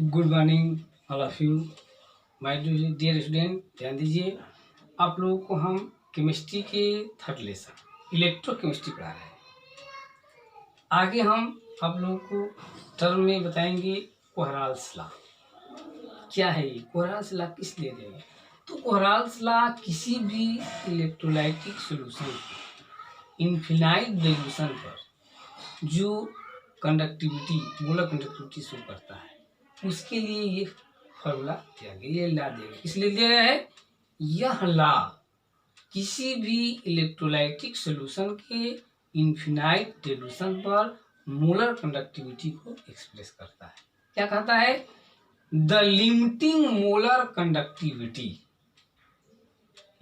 Good morning all of you my dear student. ध्यान दीजिए, आप लोगों को हम केमिस्ट्री के थर्ड लेसन इलेक्ट्रोकेमिस्ट्री पढ़ा रहे हैं। आगे हम आप लोगों को टर्म में बताएंगे कोहराल्स लॉ। क्या है ये कोहराल्स लॉ, किस लिए देंगे? तो कोहराल्स लॉ किसी भी इलेक्ट्रोलाइटिक सॉल्यूशन इनफिनाइट डिल्यूशन पर जो कंडक्टिविटी मोलर कंडक्टिविटी शो करता है, उसके लिए ये फॉर्मूला दिया गया, ये ला दिया गया। किस लिए दिया गया है? यह ला किसी भी इलेक्ट्रोलाइटिक सॉल्यूशन के इनफिनाइट डिल्यूशन पर मोलर कंडक्टिविटी को एक्सप्रेस करता है। क्या कहता है? The limiting molar conductivity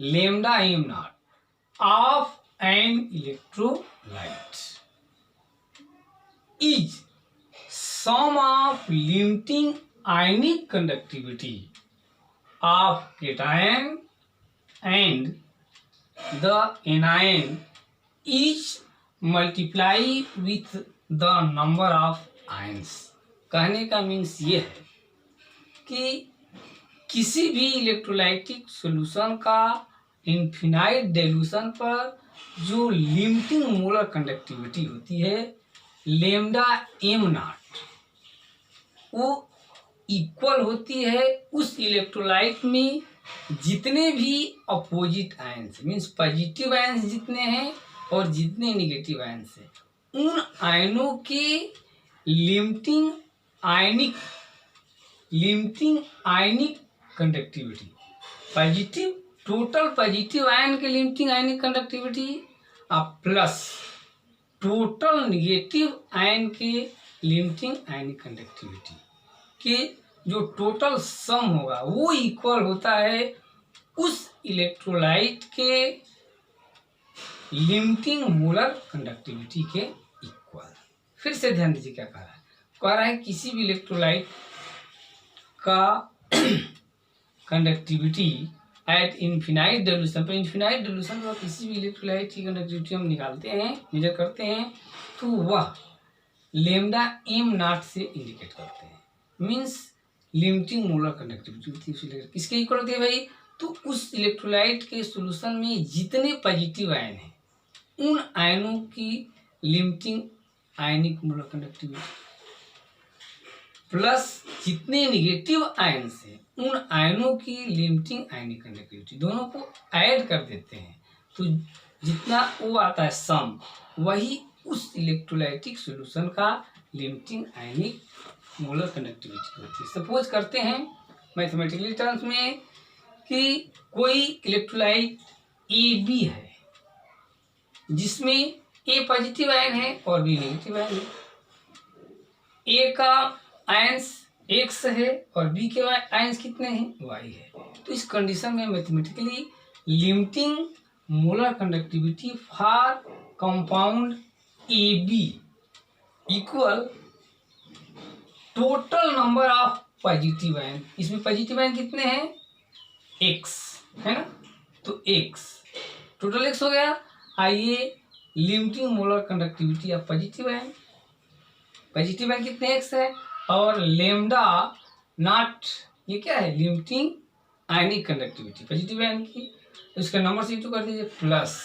lambda am not of an electrolyte is sum of limiting ionic conductivity of cation and the anion each multiply with the number of ions। कहने का means ये है कि किसी भी इलेक्ट्रोलाइटिक सॉल्यूशन का infinite dilution पर जो लिमिटिंग मोलर कंडक्टिविटी होती है लैम्डा एम नॉट, वो इक्वल होती है उस इलेक्ट्रोलाइट में जितने भी opposite ions means positive ions जितने हैं और जितने नेगेटिव आयन्स हैं, उन आयनों के limiting ionic conductivity positive total positive ion के limiting ionic conductivity plus total negative ion के लिमिटिंग आयनिक कंडक्टिविटी के जो टोटल सम होगा वो इक्वल होता है उस इलेक्ट्रोलाइट के लिमिटिंग मोलर कंडक्टिविटी के इक्वल। फिर से ध्यान दीजिए क्या कह रहा है किसी भी इलेक्ट्रोलाइट का कंडक्टिविटी एट इनफिनाइट डिल्यूशन पर, इनफिनाइट डिल्यूशन पर किसी भी इलेक्ट्रोलाइट की कंडक्टिविटी हम निकालते हैं, मेजर करते हैं, तो वह लैम्डा एम नॉट से इंडिकेट करते हैं। मींस लिमिटिंग मोलर कंडक्टिविटी किसके इक्वल होती है भाई? तो उस इलेक्ट्रोलाइट के सॉल्यूशन में जितने पॉजिटिव आयन हैं उन आयनों की लिमिटिंग आयनिक मोलर कंडक्टिविटी प्लस जितने निगेटिव आयन्स हैं उन आयनों की लिमिटिंग आयनिक कंडक्टिविटी, दोनों को ऐड कर देते हैं तो जितना वो आता है सम, वही उस इलेक्ट्रोलाइटिक सॉल्यूशन का लिमिटिंग आयनिक मोलर कंडक्टिविटी होती है। सपोज करते हैं मैथमेटिकली टर्म्स में कि कोई इलेक्ट्रोलाइट ए बी है जिसमें ए पॉजिटिव आयन है और बी नेगेटिव आयन है। ए का आयंस एक्स है और बी के आयंस कितने हैं? वाई है। तो इस कंडीशन में mathematically limiting molar conductivity for compound A B equal total number of positive ion. इसमें पॉजिटिव आयन कितने हैं? एक्स है ना, तो एक्स टोटल एक्स हो गया। आइए limiting molar conductivity of positive ion कितने एक्स है और लैम्डा नॉट ये क्या है? Limiting ionic conductivity positive ion की, तो इसका नंबर से इंटू कर दीजिए plus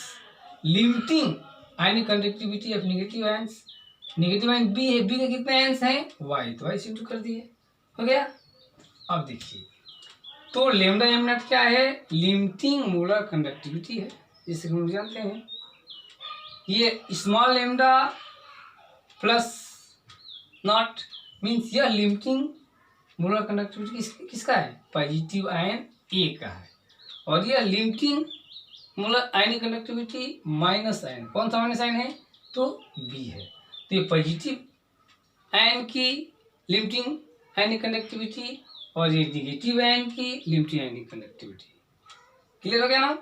limiting ionic conductivity of negative ions. Negative ion B है, बी के कितने आयन्स हैं? वाई, तो वाई से इंटू कर दिए, हो गया। अब देखिए तो लैम्डा एम नॉट क्या है? लिमिटिंग मोलर कंडक्टिविटी है, जैसे हम जानते हैं। ये small lambda plus not means यह लिमिटिंग मोलर कंडक्टिविटी किसका है? पॉजिटिव आयन ए का है। और यह लिमिटिंग मोलर आयनिक कंडक्टिविटी माइनस आयन, कौन सा माइनस आयन है? तो बी है। तो ये पॉजिटिव आयन की लिमिटिंग आयनिक कंडक्टिविटी और ये नेगेटिव आयन की लिमिटिंग आयनिक कंडक्टिविटी। क्लियर हो गया ना?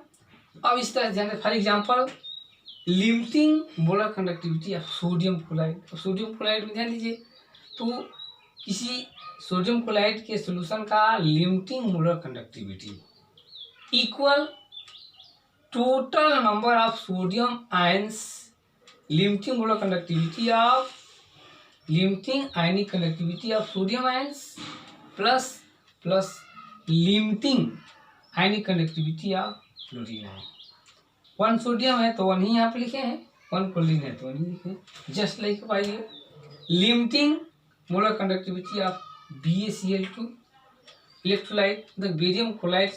अब इस तरह ध्यान, for example limiting molar conductivity of sodium chloride. Sodium chloride में ध्यान दीजिए, तो किसी सोडियम क्लोराइड के सॉल्यूशन का limiting molar conductivity equal total number of sodium ions limiting molar conductivity of limiting ionic conductivity of sodium ions plus plus limiting ionic conductivity of chlorine ion. 1 sodium है तो 1 ही यहाँ पे लिखे हैं, 1 chlorine है तो 1 ही लिखे। जस्ट लाइक पाइए limiting molar conductivity of BaCl2 electrolyte, the barium chloride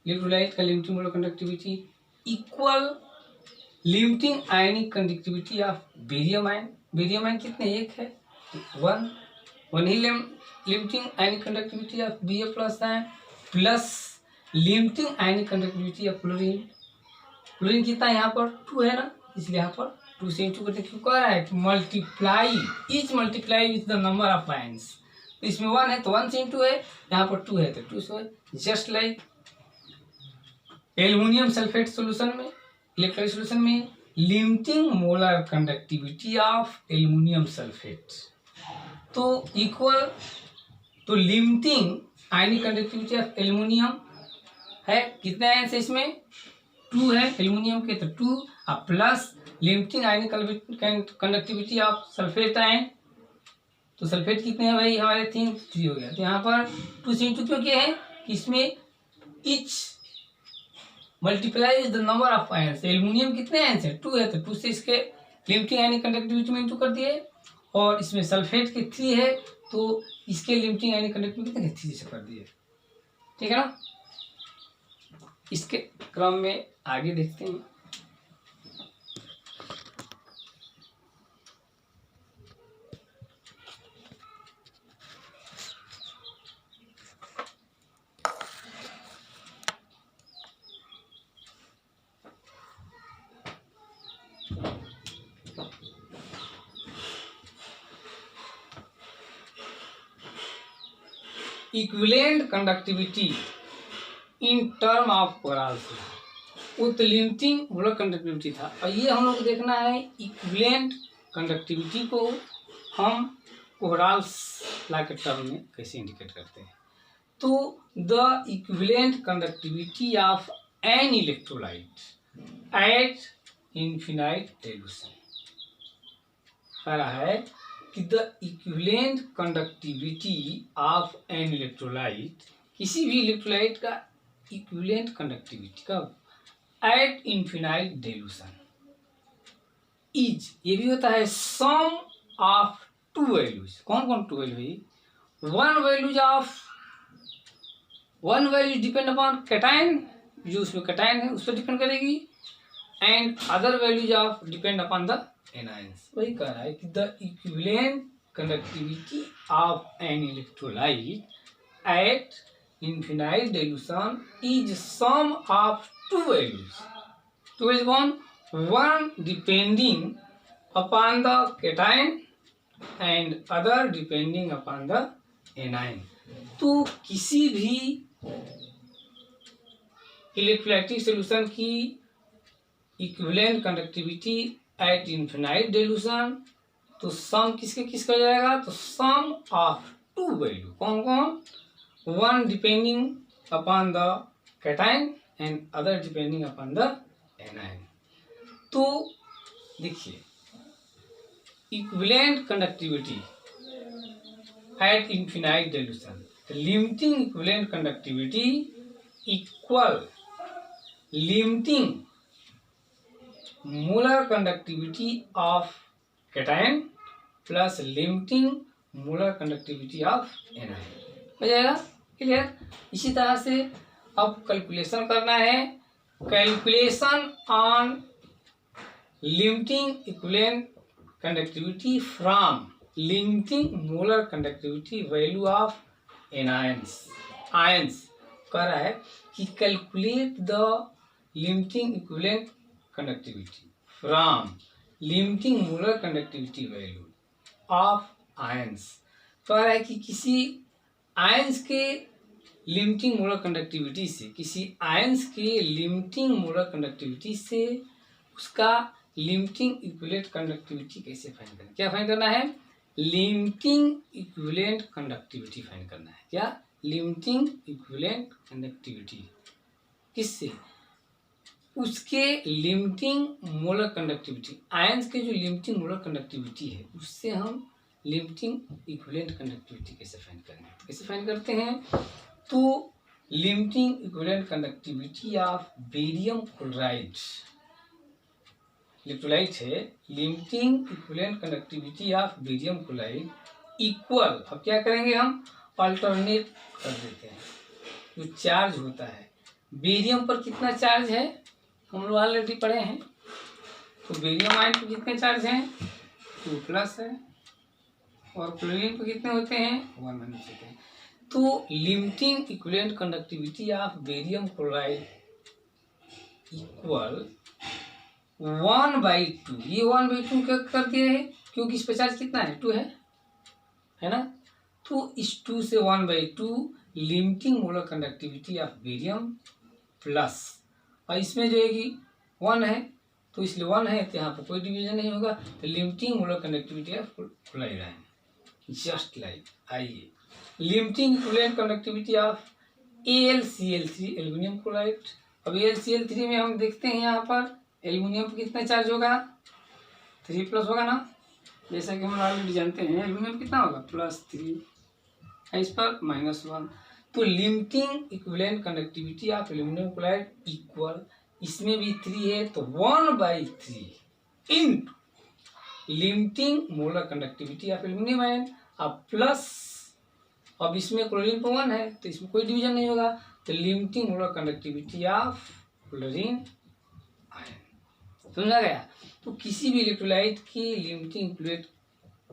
electrolyte का limiting molar conductivity equal limiting ionic conductivity of barium ion. Barium ion कितने, 1 है तो 1 ही limiting ionic conductivity of Ba plus ion plus limiting ionic conductivity of chlorine. Chlorine कितना है यहाँ पर 2 है ना, इसलिए यहाँ पर 2 से इंटू करते क्यों कह रहा है कि multiply with the number of ions. तो इसमें 1 है तो 1 से इंटू है, यहाँ पर 2 है तो 2 से। Just like aluminium sulphate solution में, इलेक्ट्रोलाइट सोल्यूशन में limiting molar conductivity of aluminium sulphate तो इक्वल, तो limiting ionic conductivity of aluminium है, कितने आयंस है इसमें 2 है एल्युमिनियम के तो 2 और plus limiting ionic conductivity of sulphate ion, तो सल्फेट कितने हैं भाई हमारे 3 हो गया। तो यहाँ पर 2 से इंटू क्यों किया है कि इसमें etch multiply the number of ions, aluminium कितने आयंस है 2 है तो 2 से इसके लिमिटिंग आयनिक कंडक्टिविटी में इंटू कर दिए, और इसमें सल्फेट के 3 है तो इसके लिमिटिंग आयनिक कंडक्टिविटी कितने 3 से कर दिए। ठीक है ना, इसके क्रम में आगे देखते हैं। Equivalent conductivity in term of कोराल्स, वो तो लिमिटिंग मोलर कंडक्टिविटी था, और ये हम लोग को देखना है इक्विवेलेंट कंडक्टिविटी को हम कोराल्स ला के टर्म में कैसे इंडिकेट करते हैं। तो the equivalent conductivity of an electrolyte at infinite solution कह रहा है कि the equivalent conductivity of an electrolyte, किसी भी इलेक्ट्रोलाइट का इक्विवेलेंट कंडक्टिविटी कब एट इनफिनाइट डिल्यूशन इज, ये भी होता है सम ऑफ 2 वैल्यूज। कौन कौन 2 वैल्यू है, one value depend upon cation, जो उसमें कैटायन है उस पर डिपेंड करेगी, and other values of depend upon the anions. वही कह रहा है कि the equivalent conductivity of an electrolyte at infinite dilution is sum of 2 values. 2 values कौन, one depending upon the cation and other depending upon the anion. तो किसी भी electrolytic solution की equivalent conductivity at infinite dilution, तो सम किसका जाएगा, तो सम of 2 value. कौन कौन, one depending upon the cation and other depending upon the anion. तो देखिए equivalent conductivity at infinite dilution, limiting equivalent conductivity equal limiting molar conductivity of cation plus limiting molar conductivity of anion. हो जाएगा clear. इसी तरह से अब calculation करना है, calculation on limiting equivalent conductivity from limiting molar conductivity value of ions कह रहा है कि calculate the limiting equivalent conductivity from limiting molar conductivity value of ions. कह रहा है कि किसी आयंस के लिमिटिंग मोलर कंडक्टिविटी से, किसी आयंस के लिमिटिंग मोलर कंडक्टिविटी से उसका लिमिटिंग इक्विवेलेंट कंडक्टिविटी कैसे फाइंड करना है। क्या फाइंड करना है, लिमिटिंग इक्विवेलेंट कंडक्टिविटी फाइंड करना है। क्या, लिमिटिंग इक्विवेलेंट कंडक्टिविटी किससे, उसके लिमिटिंग मोलर कंडक्टिविटी, आयंस के जो लिमिटिंग मोलर कंडक्टिविटी है उससे हम लिमिटिंग इक्विवेलेंट कंडक्टिविटी कैसे फाइंड करेंगे, कैसे फाइंड करते हैं? तो limiting equivalent conductivity of barium chloride, electrolyte है, limiting equivalent conductivity of barium chloride equal, अब क्या करेंगे हम अल्टरनेट कर देते हैं। जो चार्ज होता है बेरियम पर कितना चार्ज है हम लोग ऑलरेडी पढ़े हैं, तो बेरियम आयन पर कितने चार्ज हैं 2+ है, और क्लोरीन पर कितने होते हैं 1- होते हैं। तो limiting equivalent conductivity of barium chloride equal 1/2, ये 1/2 क्या कर दिया है क्योंकि इस पे चार्ज कितना है 2 है ना, तो इस 2 से 1/2 limiting molar conductivity of barium plus, और इसमें जो है कि 1 है तो इसलिए 1 है तो यहाँ पर कोई डिवीजन नहीं होगा, तो limiting molar conductivity of chloride है जस्ट लाइक। आइए limiting equivalent conductivity of AlCl3 aluminium chloride, अब AlCl3 में हम देखते हैं यहाँ पर एल्युमिनियम पर कितना चार्ज होगा 3+ होगा ना, जैसा कि हम ऑलरेडी जानते हैं एल्युमिनियम कितना होगा +3, इस पर -1, तो limiting equivalent conductivity of aluminium chloride equal, इसमें भी 3 है तो 1/3 into limiting molar conductivity of aluminium ion, अब प्लस, अब इसमें क्लोरीन पर 1 है तो इसमें कोई डिवीजन नहीं होगा, तो limiting molar conductivity of chlorine ion. समझा गया? तो किसी भी इलेक्ट्रोलाइट की लिमिटिंग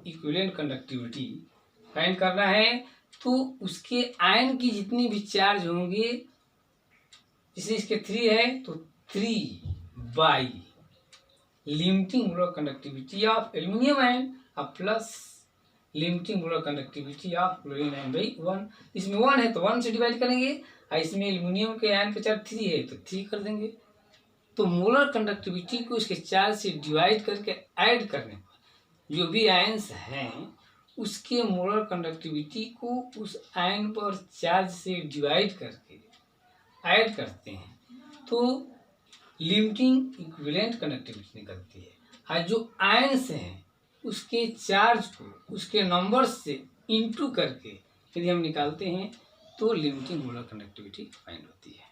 इक्विवेलेंट कंडक्टिविटी फाइंड करना है तो उसके आयन की जितनी भी चार्ज होंगे, जैसे इसके 3 है तो 3 limiting molar conductivity of aluminium ion अब plus limiting molar conductivity of chlorine ion by 1, इसमें 1 है तो 1 से डिवाइड करेंगे, और इसमें एल्युमिनियम के आयन का चार्ज 3 है तो 3 कर देंगे, तो मोलर कंडक्टिविटी को इसके चार्ज से डिवाइड करके ऐड करने पर जो भी आयन्स हैं उसके मोलर कंडक्टिविटी को उस आयन पर चार्ज से डिवाइड करके ऐड करते हैं तो लिमिटिंग इक्विवेलेंट कंडक्टिविटी निकलती है, और जो आयन्स हैं उसके चार्ज को उसके नंबर से इंटू करके यदि हम निकालते हैं तो लिमिटिंग मोलर कंडक्टिविटी फाइंड होती है।